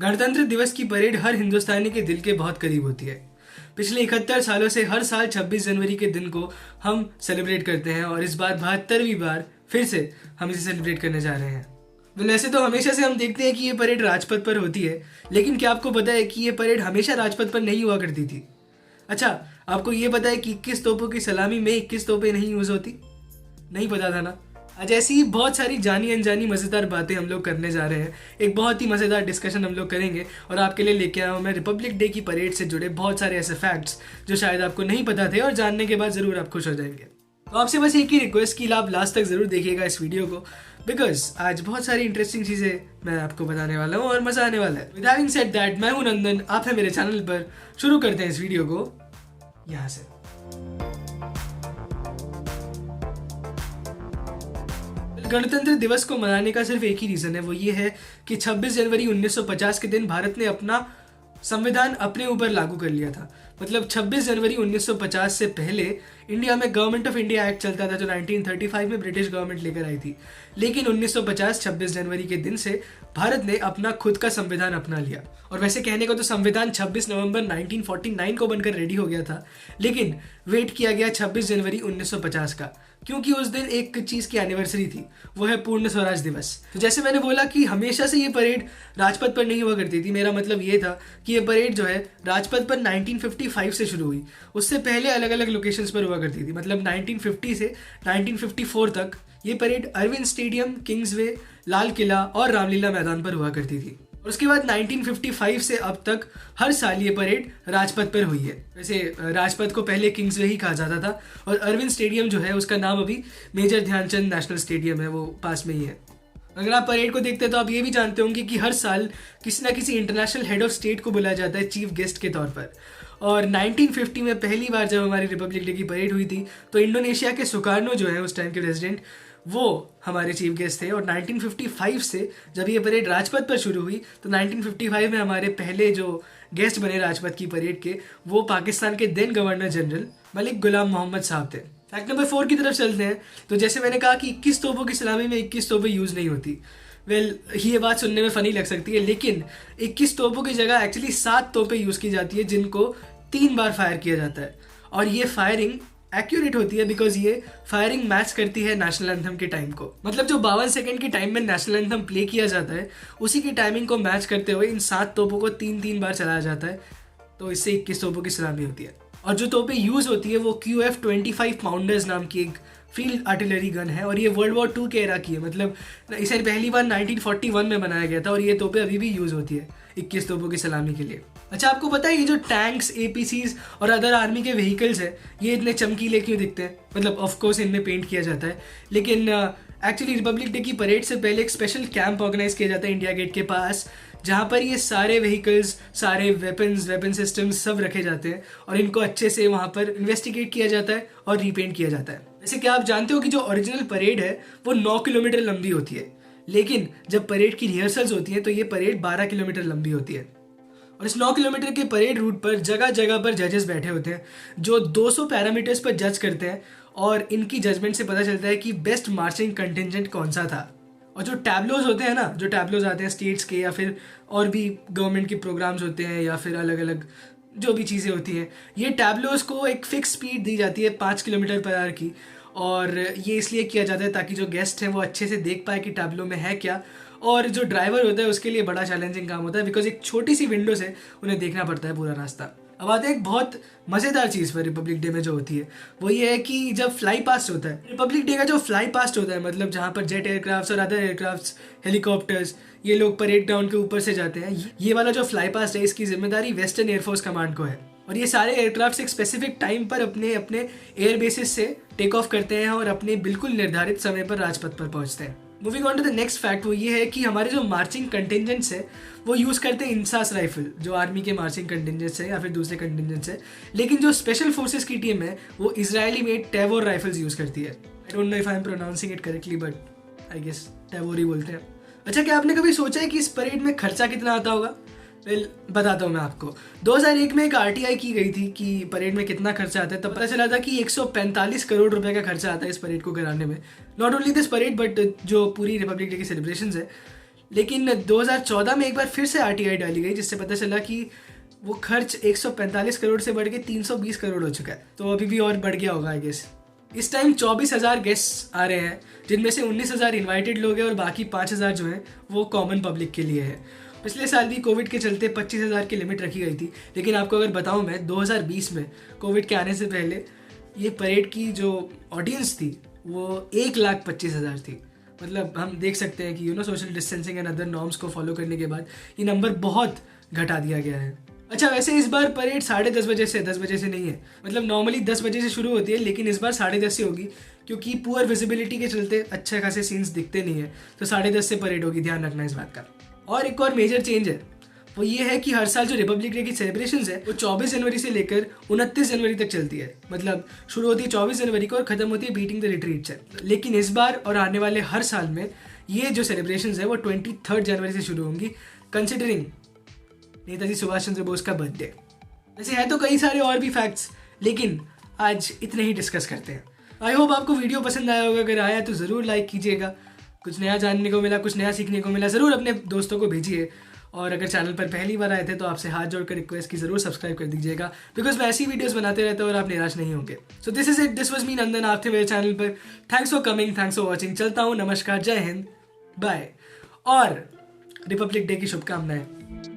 गणतंत्र दिवस की परेड हर हिंदुस्तानी के दिल के बहुत करीब होती है। पिछले 71 सालों से हर साल 26 जनवरी के दिन को हम सेलिब्रेट करते हैं और इस बार 72वीं बार फिर से हम इसे सेलिब्रेट करने जा रहे हैं। वैसे तो हमेशा से हम देखते हैं कि ये परेड राजपथ पर होती है, लेकिन क्या आपको पता है कि ये परेड हमेशा राजपथ पर नहीं हुआ करती थी? अच्छा, आपको ये पता है कि 21 तोपों की सलामी में 21 तोपें नहीं यूज होती? नहीं पता था ना? आज ऐसी ही बहुत सारी जानी अनजानी मज़ेदार बातें हम लोग करने जा रहे हैं। एक बहुत ही मज़ेदार डिस्कशन हम लोग करेंगे और आपके लिए लेके आया हूँ मैं रिपब्लिक डे की परेड से जुड़े बहुत सारे ऐसे फैक्ट्स जो शायद आपको नहीं पता थे और जानने के बाद ज़रूर आप खुश हो जाएंगे। तो आपसे बस एक ही रिक्वेस्ट कि आप लास्ट तक ज़रूर देखिएगा इस वीडियो को, बिकॉज आज बहुत सारी इंटरेस्टिंग चीज़ें मैं आपको बताने वाला हूँ और मज़ा आने वाला है। विद हैविंग सेड दैट, मैं हूँ नंदन, आप है मेरे चैनल पर। शुरू करते हैं इस वीडियो को यहाँ से। गणतंत्र दिवस को मनाने का सिर्फ एक ही रीज़न है, वो ये है कि 26 जनवरी 1950 के दिन भारत ने अपना संविधान अपने ऊपर लागू कर लिया था। मतलब 26 जनवरी 1950 से पहले इंडिया में गवर्नमेंट ऑफ इंडिया एक्ट चलता था जो 1935 में ब्रिटिश गवर्नमेंट लेकर आई थी, लेकिन 1950 26 जनवरी के दिन से भारत ने अपना खुद का संविधान अपना लिया। और वैसे कहने को तो संविधान 26 नवंबर 1949 को बनकर रेडी हो गया था, लेकिन वेट किया गया 26 जनवरी 1950 का, क्योंकि उस दिन एक चीज़ की एनिवर्सरी थी, वो है पूर्ण स्वराज दिवस। तो जैसे मैंने बोला कि हमेशा से ये परेड राजपथ पर नहीं हुआ करती थी, मेरा मतलब ये था कि ये परेड जो है राजपथ पर 1955 से शुरू हुई। उससे पहले अलग अलग लोकेशंस पर हुआ करती थी। मतलब 1950 से 1954 तक ये parade Arvind stadium, Kingsway, Lal Qila और रामलीला मैदान पर हुआ करती थी। और उसके बाद 1955 से अब तक हर साल ये परेड राजपथ पर हुई है। वैसे राजपथ को पहले किंग्सवे ही कहा जाता था और अरविंद स्टेडियम जो है उसका नाम अभी मेजर ध्यानचंद नेशनल स्टेडियम है, वो पास में ही है। अगर आप परेड को देखते हैं तो आप ये भी जानते होंगे कि हर साल किसी ना किसी इंटरनेशनल हेड ऑफ स्टेट को बुलाया जाता है चीफ गेस्ट के तौर पर। और 1950 में पहली बार जब हमारी रिपब्लिक डे की परेड हुई थी तो इंडोनेशिया के सुकार्नो जो है उस टाइम के प्रेसिडेंट, वो हमारे चीफ गेस्ट थे। और 1955 से जब ये परेड राजपथ पर शुरू हुई तो 1955 में हमारे पहले जो गेस्ट बने राजपथ की परेड के, वो पाकिस्तान के देन गवर्नर जनरल मलिक गुलाम मोहम्मद साहब थे। फैक्ट नंबर 4 की तरफ चलते हैं। तो जैसे मैंने कहा कि 21 तोपों की सलामी में 21 तोपें यूज़ नहीं होती। ये बात सुनने में फ़नी लग सकती है, लेकिन 21 तोपों की जगह एक्चुअली 7 तोपें यूज़ की जाती है जिनको 3 बार फायर किया जाता है। और ये फायरिंग एक्यूरेट होती है बिकॉज ये फायरिंग मैच करती है नेशनल एंथम के टाइम को। मतलब जो 52 सेकंड के टाइम में नेशनल एंथम प्ले किया जाता है उसी की टाइमिंग को मैच करते हुए इन 7 तोपों को 3-3 बार चलाया जाता है, तो इससे 21 तोपों की सलामी होती है। और जो तोपें यूज़ होती है वो QF-25 पाउंडर्स नाम की एक फील्ड आर्टिलरी गन है और ये वर्ल्ड वॉर 2 के एरा की है। मतलब इसे पहली बार 1941 में बनाया गया था और ये तोपें अभी भी यूज़ होती है 21 तोपों की सलामी के लिए। अच्छा, आपको पता है ये जो टैंक्स, APCs और अदर आर्मी के व्हीकल्स है ये इतने चमकीले क्यों दिखते हैं? मतलब ऑफकोर्स इनमें पेंट किया जाता है, लेकिन एक्चुअली रिपब्लिक डे की परेड से पहले एक स्पेशल कैंप ऑर्गेनाइज किया जाता है इंडिया गेट के पास, जहाँ पर ये सारे व्हीकल्स, सारे वेपन सिस्टम्स सब रखे जाते हैं और इनको अच्छे से वहाँ पर इन्वेस्टिगेट किया जाता है और रीपेंट किया जाता है। वैसे क्या आप जानते हो कि जो ओरिजिनल परेड है वो 9 किलोमीटर लंबी होती है, लेकिन जब परेड की रिहर्सल्स होती हैं तो ये परेड 12 किलोमीटर लंबी होती है। और इस 9 किलोमीटर के परेड रूट पर जगह जगह पर जजेस बैठे होते हैं जो 200 पैरामीटर्स पर जज करते हैं और इनकी जजमेंट से पता चलता है कि बेस्ट मार्चिंग कंटिजेंट कौन सा था। और जो टैब्लोज होते हैं ना, जो टैब्लोज आते हैं स्टेट्स के या फिर और भी गवर्नमेंट के प्रोग्राम्स होते हैं या फिर अलग अलग जो भी चीज़ें होती हैं, ये टैब्लोज को एक फिक्स स्पीड दी जाती है 5 किलोमीटर पर आवर की। और ये इसलिए किया जाता है ताकि जो गेस्ट हैं वो अच्छे से देख पाए कि टैब्लो में है क्या। और जो ड्राइवर होता है उसके लिए बड़ा चैलेंजिंग काम होता है बिकॉज एक छोटी सी विंडो से उन्हें देखना पड़ता है पूरा रास्ता। अब आते हैं एक बहुत मज़ेदार चीज़ पर रिपब्लिक डे में जो होती है, वो ये है कि जब फ्लाई पास्ट होता है, रिपब्लिक डे का जो फ्लाई पास्ट होता है, मतलब जहाँ पर जेट एयरक्राफ्ट और अदर एयरक्राफ्ट, हेलीकॉप्टर्स, ये लोग परेड ग्राउंड के ऊपर से जाते हैं, ये वाला जो फ्लाई पास्ट है इसकी जिम्मेदारी वेस्टर्न एयरफोर्स कमांड को है। और ये सारे एयरक्राफ्ट एक स्पेसिफिक टाइम पर अपने अपने एयर बेसिस से टेक ऑफ करते हैं और अपने बिल्कुल निर्धारित समय पर राजपथ पर पहुंचते हैं। Moving on to the next fact, वो ये है कि हमारे जो मार्चिंग कंटिजेंट्स है वो यूज़ करते हैं इंसास राइफल, जो आर्मी के मार्चिंग कंटिजेंट्स है या फिर दूसरे कंटिजेंट्स है। लेकिन जो स्पेशल फोर्सेस की टीम है वो Israeli made Tavor rifles use करती है। I don't know if I am pronouncing it correctly, but I guess Tavor ही बोलते हैं। अच्छा, क्या आपने कभी सोचा है कि इस परेड में खर्चा कितना आता होगा? बताता हूँ मैं आपको। 2001 में एक RTI की गई थी कि परेड में कितना खर्चा आता है, तब पता चला था कि 145 करोड़ रुपए का खर्चा आता है इस परेड को कराने में। Not only this parade but जो पूरी रिपब्लिक डे की सेलिब्रेशंस है। लेकिन 2014 में एक बार फिर से आरटीआई डाली गई, जिससे पता चला कि वो खर्च 145 करोड़ से बढ़ के 320 करोड़ हो चुका है। तो अभी भी और बढ़ गया होगा आई गेस। इस टाइम 24,000 गेस्ट आ रहे हैं, जिनमें से 19,000 इन्वाइटेड लोग हैं और बाकी 5,000 जो हैं वो कॉमन पब्लिक के लिए है। पिछले साल भी कोविड के चलते 25,000 की लिमिट रखी गई थी, लेकिन आपको अगर बताऊं मैं 2020 में कोविड के आने से पहले ये परेड की जो ऑडियंस थी वो 1,25,000 थी। मतलब हम देख सकते हैं कि social distancing and other norms को फॉलो करने के बाद ये नंबर बहुत घटा दिया गया है। अच्छा, वैसे इस बार परेड 10:30 बजे से 10 बजे से नहीं है। मतलब नॉर्मली 10 बजे से शुरू होती है, लेकिन इस बार 10:30 से होगी, क्योंकि पुअर विजिबिलिटी के चलते अच्छे खासे सीन्स दिखते नहीं है। तो 10:30 से परेड होगी, ध्यान रखना इस बात का। और एक और मेजर चेंज है, वो ये है कि हर साल जो रिपब्लिक डे की सेलिब्रेशंस है वो 24 जनवरी से लेकर 29 जनवरी तक चलती है। मतलब शुरू होती है 24 जनवरी को और खत्म होती है बीटिंग द रिट्रीट से। लेकिन इस बार और आने वाले हर साल में ये जो सेलिब्रेशंस है वो 23 जनवरी से शुरू होंगी, कंसिडरिंग नेताजी सुभाष चंद्र बोस का बर्थडे। वैसे है तो कई सारे और भी फैक्ट्स, लेकिन आज इतने ही डिस्कस करते हैं। आई होप आपको वीडियो पसंद आया होगा। अगर आया तो ज़रूर लाइक कीजिएगा। कुछ नया जानने को मिला, कुछ नया सीखने को मिला, ज़रूर अपने दोस्तों को भेजिए। और अगर चैनल पर पहली बार आए थे तो आपसे हाथ जोड़कर रिक्वेस्ट की ज़रूर सब्सक्राइब कर दीजिएगा, बिकॉज मैं ऐसी वीडियोस बनाते रहता हूँ और आप निराश नहीं होंगे। So this is it, this was me Nandan, आप थे मेरे चैनल पर। Thanks for coming, thanks for watching. चलता हूँ, नमस्कार, जय हिंद, बाय और रिपब्लिक डे की शुभकामनाएं।